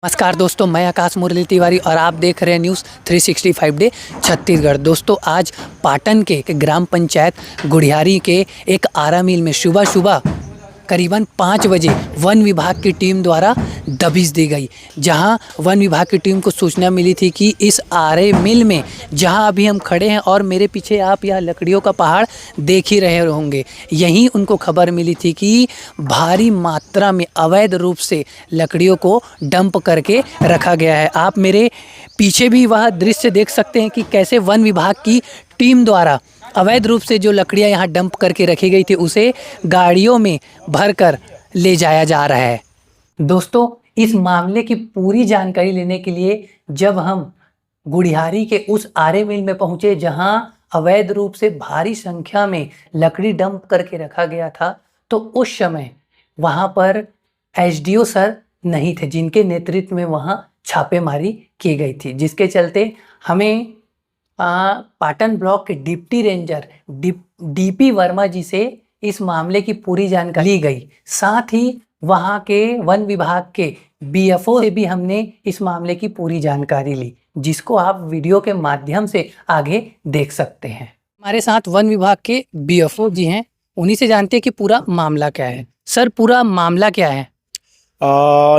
नमस्कार दोस्तों, मैं आकाश मुरली तिवारी और आप देख रहे हैं न्यूज़ 365 डे छत्तीसगढ़। दोस्तों, आज पाटन के ग्राम पंचायत गुढ़ियारी के एक आरा मिल में सुबह सुबह करीबन 5 बजे वन विभाग की टीम द्वारा दबिश दी गई। जहां वन विभाग की टीम को सूचना मिली थी कि इस आरे मिल में, जहां अभी हम खड़े हैं और मेरे पीछे आप यह लकड़ियों का पहाड़ देख ही रहे होंगे, यहीं उनको खबर मिली थी कि भारी मात्रा में अवैध रूप से लकड़ियों को डंप करके रखा गया है। आप मेरे पीछे भी वह दृश्य देख सकते हैं कि कैसे वन विभाग की टीम द्वारा अवैध रूप से जो लकड़ियां यहाँ डंप करके रखी गई थी उसे गाड़ियों में भरकर ले जाया जा रहा है। दोस्तों, इस मामले की पूरी जानकारी लेने के लिए जब हम गुढ़ियारी के उस आरे मिल में पहुंचे जहां अवैध रूप से भारी संख्या में लकड़ी डंप करके रखा गया था, तो उस समय वहां पर एसडीओ सर नहीं थे, जिनके नेतृत्व में वहां छापेमारी की गई थी, जिसके चलते हमें पाटन ब्लॉक के डिप्टी रेंजर डीपी वर्मा जी से इस मामले की पूरी जानकारी ली गई। साथ ही वहां के वन विभाग के बीएफओ से भी हमने इस मामले की पूरी जानकारी ली, जिसको आप वीडियो के माध्यम से आगे देख सकते हैं। हमारे साथ वन विभाग के बीएफओ जी हैं, उन्हीं से जानते हैं कि पूरा मामला क्या है। सर, पूरा मामला क्या है?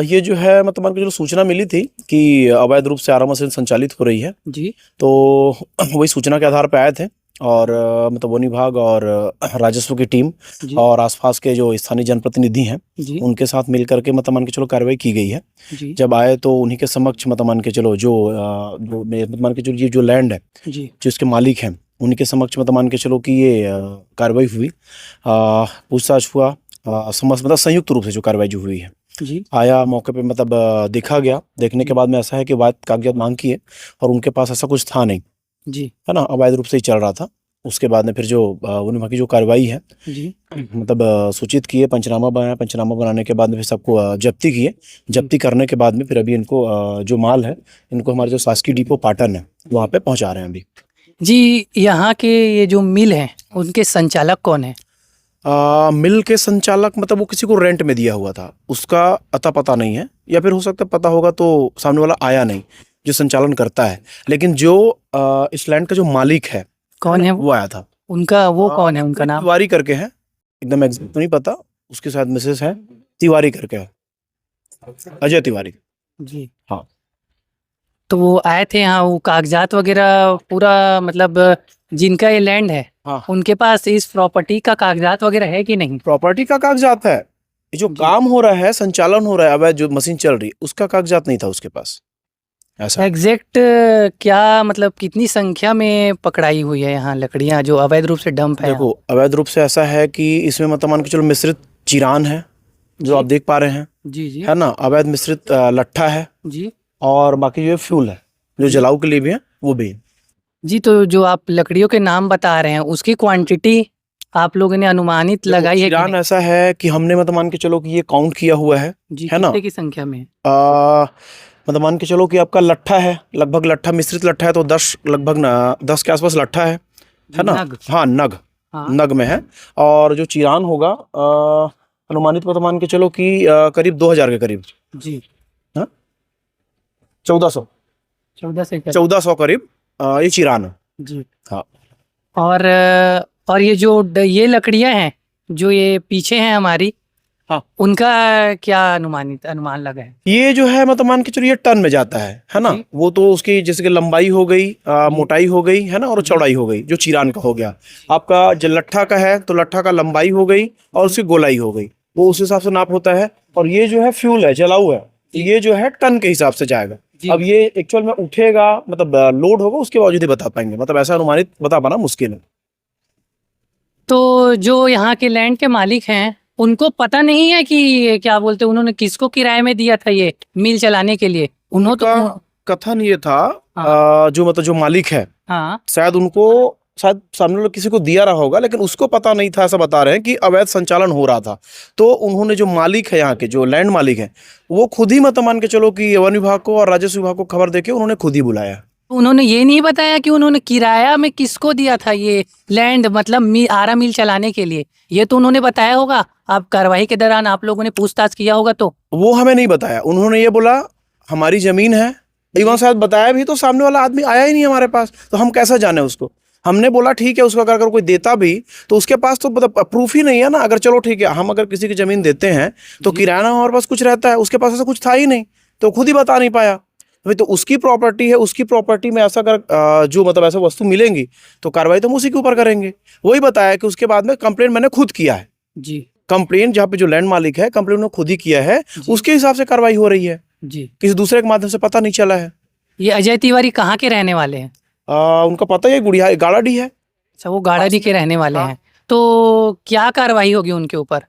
ये जो है मतलब जो सूचना मिली थी कि अवैध रूप से आरा मशीन संचालित हो रही है जी, तो वही सूचना के आधार पर आए थे और मतलब वन विभाग और राजस्व की टीम और आसपास के जो स्थानीय जनप्रतिनिधि हैं उनके साथ मिल करके मतलब मान के चलो कार्रवाई की गई है। जब आए तो उन्हीं के समक्ष मतलब मान के चलो जो मान के चलो ये जो लैंड है जो इसके मालिक हैं उन्हीं के समक्ष मतलब मान के चलो कि ये कार्रवाई हुई, पूछताछ हुआ, मतलब संयुक्त रूप से जो कार्रवाई जो हुई है आया मौके पे मतलब देखा गया। देखने के बाद में ऐसा है कि वाद कागजात मांग किए और उनके पास ऐसा कुछ था नहीं जी, है ना, अवैध रूप से ही चल रहा था। उसके बाद में फिर जो वन विभाग की जो कार्रवाई है मतलब सूचित किए, पंचनामा बनाया, पंचनामा बनाने के बाद में फिर सबको जब्ती किए। जब्ती करने के बाद में फिर अभी इनको जो माल है इनको हमारे जो शासकीय डिपो पाटन है वहाँ पे पहुँचा रहे हैं अभी जी। यहाँ के ये जो मिल है उनके संचालक कौन है? मिल के संचालक मतलब वो किसी को रेंट में दिया हुआ था, उसका अता पता नहीं है, या फिर हो सकता है पता होगा तो सामने वाला आया नहीं जो संचालन करता है। लेकिन जो इस लैंड का जो मालिक है कौन है वो आया था। उनका वो कौन है? उनका नाम तिवारी करके है, एकदम एग्जैक्ट तो नहीं पता, उसके साथ मिसेस है, तिवारी करके है, अजय तिवारी जी। हाँ, तो वो आए थे यहाँ, वो कागजात वगैरह पूरा मतलब जिनका ये लैंड है उनके पास इस प्रॉपर्टी का कागजात वगैरह है कि नहीं? प्रॉपर्टी का कागजात है, ये जो काम हो रहा है, संचालन हो रहा है, अवैध जो मशीन चल रही है उसका कागजात नहीं था उसके पास। ऐसा एग्जैक्ट क्या मतलब कितनी संख्या में पकड़ाई हुई है यहाँ लकड़ियाँ जो अवैध रूप से डंप है? देखो, अवैध रूप से ऐसा है कि इसमें मतलब मान के चलो मिश्रित चिरान है जो आप देख पा रहे हैं जी, है ना, अवैध मिश्रित लट्ठा है जी, और बाकी जो फ्यूल है जो जलाऊ के लिए भी है वो भी है जी। तो जो आप लकड़ियों के नाम बता रहे हैं उसकी क्वांटिटी आप लोगों ने अनुमानित लगाई है कि चिरान ऐसा है कि हमने मतलब मान के चलो कि ये काउंट किया हुआ है जी, है ना, कितने की संख्या में? मतलब मान के चलो कि आपका लट्ठा है, लगभग लट्ठा मिश्रित लट्ठा है तो 10 लगभग 10 के आसपास लट्ठा है ना। नग? हाँ, नग में है। और जो चिरान होगा अनुमानित मतलब मान के चलो कि करीब 2000 के करीब जी, 1400 करीब ये चिरान है जी। हाँ। और ये जो ये लकड़ियां हैं जो ये पीछे हैं हमारी, हाँ, उनका क्या अनुमान लगा है? ये जो है मतलब मान के चलो ये टन में जाता है ना। वो तो उसकी जैसे कि लंबाई हो गई, मोटाई हो गई है ना, और चौड़ाई हो गई, जो चिरान का हो गया। आपका जो लट्ठा का है तो लट्ठा का लंबाई हो गई और उसकी गोलाई हो गई, वो उस हिसाब से नाप होता है। और ये जो है फ्यूल है, जलाऊ है, ये जो है टन के हिसाब से जाएगा। अब ये एक्चुअल में उठेगा मतलब लोड होगा उसके बावजूद ही बता पाएंगे, मतलब ऐसा अनुमानित बता पाना मुश्किल है। तो जो यहाँ के लैंड के मालिक हैं उनको पता नहीं है कि क्या बोलते हैं, उन्होंने किसको किराए में दिया था ये मिल चलाने के लिए? उन्होंने तो कथन ये था जो मतलब जो मालिक है शायद उनको शायद सामने वाले किसी को दिया रहा होगा, लेकिन उसको पता नहीं था, ऐसा बता रहे हैं कि अवैध संचालन हो रहा था। तो उन्होंने जो मालिक है, यहाँ के जो लैंड मालिक हैं, वो खुद ही मतलब मान के चलो कि वन विभाग को और राजस्व विभाग को खबर देके उन्होंने खुद ही बुलाया। उन्होंने ये नहीं बताया कि उन्होंने किराया में किसको दिया था ये लैंड, मतलब आरा मिल चलाने के लिए? ये तो उन्होंने बताया होगा, आप कार्रवाई के दौरान आप लोगों ने पूछताछ किया होगा तो। वो हमें नहीं बताया, उन्होंने ये बोला हमारी जमीन है, इवन शायद बताया भी तो सामने वाला आदमी आया ही नहीं हमारे पास, तो हम कैसा जाने उसको। हमने बोला ठीक है, उसको अगर कोई देता भी तो उसके पास तो प्रूफ ही नहीं है ना। अगर चलो ठीक है, हम अगर किसी की जमीन देते हैं तो किराया हमारे पास कुछ रहता है, उसके पास ऐसा कुछ था ही नहीं, तो खुद ही बता नहीं पाया। भाई तो उसकी प्रॉपर्टी है, उसकी प्रॉपर्टी में ऐसा अगर जो मतलब ऐसा वस्तु मिलेंगी तो कार्रवाई तो हम उसी के ऊपर करेंगे। वही बताया कि उसके बाद में कंप्लेंट मैंने खुद किया है जी कंप्लेंट जहाँ पे जो लैंड मालिक है कंप्लेंट उन्होंने खुद ही किया है, उसके हिसाब से कार्रवाई हो रही है जी। किसी दूसरे के माध्यम से पता नहीं चला है। ये अजय तिवारी कहाँ के रहने वाले हैं? उनका पता ही है, गुड़िया गाड़ाडी है। अच्छा, वो गाड़ाडी के रहने वाले हैं। तो क्या कार्रवाई होगी उनके ऊपर?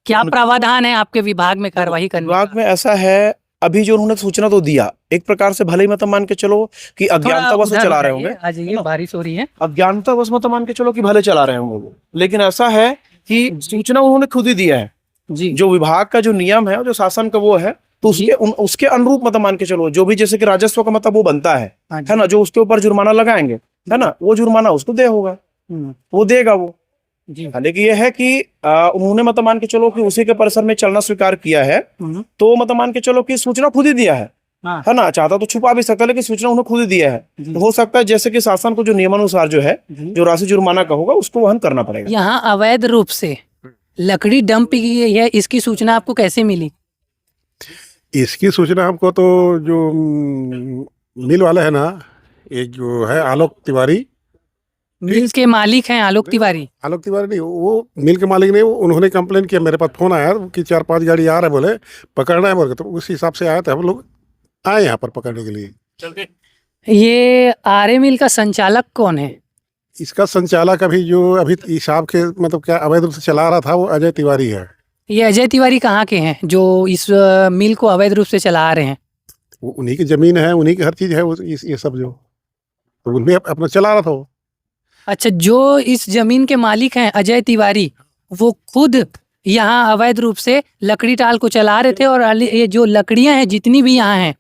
क्या प्रावधान है आपके विभाग में कार्रवाई करने विभाग का? में ऐसा है, अभी जो उन्होंने सूचना तो दिया, एक प्रकार से भले ही मतलब मान के चलो कि अज्ञानतावश वो चला रहे होंगे, आज ये बारिश हो रही है। अज्ञानतावश मतलब मान के चलो कि भले चला रहे होंगे वो, लेकिन ऐसा है कि सूचना उन्होंने खुद ही दिया है जी जो विभाग का जो नियम है, जो शासन का वो है, तो उसके अनुरूप मतलब मान के चलो जो भी जैसे कि राजस्व का मतलब वो बनता है ना, जो उसके ऊपर जुर्माना लगाएंगे है ना, वो जुर्माना उसको दे होगा, वो देगा वो जी। लेकिन ये है कि उन्होंने मतलब मान के चलो कि उसी के परिसर में चलना स्वीकार किया है, तो मतलब मान के चलो कि सूचना खुद ही दिया है ना। चाहता तो छुपा भी सकता है, लेकिन सूचना उन्होंने खुद ही दिया है, तो हो सकता है जैसे कि शासन को जो नियमानुसार जो है जो राशि जुर्माना का होगा उसको वहन करना पड़ेगा। यहाँ अवैध रूप से लकड़ी डंप की गई है, इसकी सूचना आपको कैसे मिली? इसकी सूचना हमको तो जो मिल वाला है ना, एक जो है आलोक तिवारी, मिल के मालिक हैं आलोक तिवारी। आलोक तिवारी नहीं, वो मिल के मालिक नहीं, उन्होंने कंप्लेन किया, मेरे पास फोन आया कि 4-5 गाड़ी आ रहे, बोले पकड़ना है बोल के, तो उस हिसाब से आया था, हम लोग आए यहाँ पर पकड़ने के लिए। ये आरे मिल का संचालक कौन है? इसका संचालक अभी जो अभी हिसाब के मतलब क्या अवैध रूप से चला रहा था वो अजय तिवारी है। ये अजय तिवारी कहाँ के हैं जो इस मिल को अवैध रूप से चला रहे हैं? वो उन्हीं की जमीन है, उन्हीं की हर चीज है, वो ये सब जो तो उनमें अपना चला रहा था वो। अच्छा, जो इस जमीन के मालिक हैं अजय तिवारी, वो खुद यहाँ अवैध रूप से लकड़ी टाल को चला रहे थे, और ये जो लकड़ियां हैं जितनी भी यहाँ हैं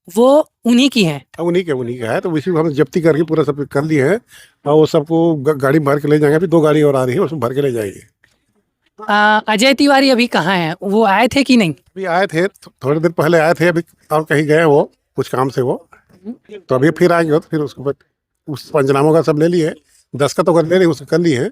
वो उन्हीं की हैं। उन्हीं का है, तो इसी को हम जब्ती करके पूरा सब कर लिए हैं, और वो सबको गाड़ी में भर के ले जाएंगे। अभी 2 गाड़ी और आ रही है, उसमें भर के ले जाएंगे। अजय तिवारी अभी कहाँ हैं? वो आए थे कि नहीं? अभी आए थे, थोड़ी देर पहले आए थे, अभी और कहीं गए वो कुछ काम से, वो तो अभी फिर आएंगे, तो फिर उसको उस पंचनामों का सब ले लिए, 10 का तो कर ले रही, उसको कर लिए हैं।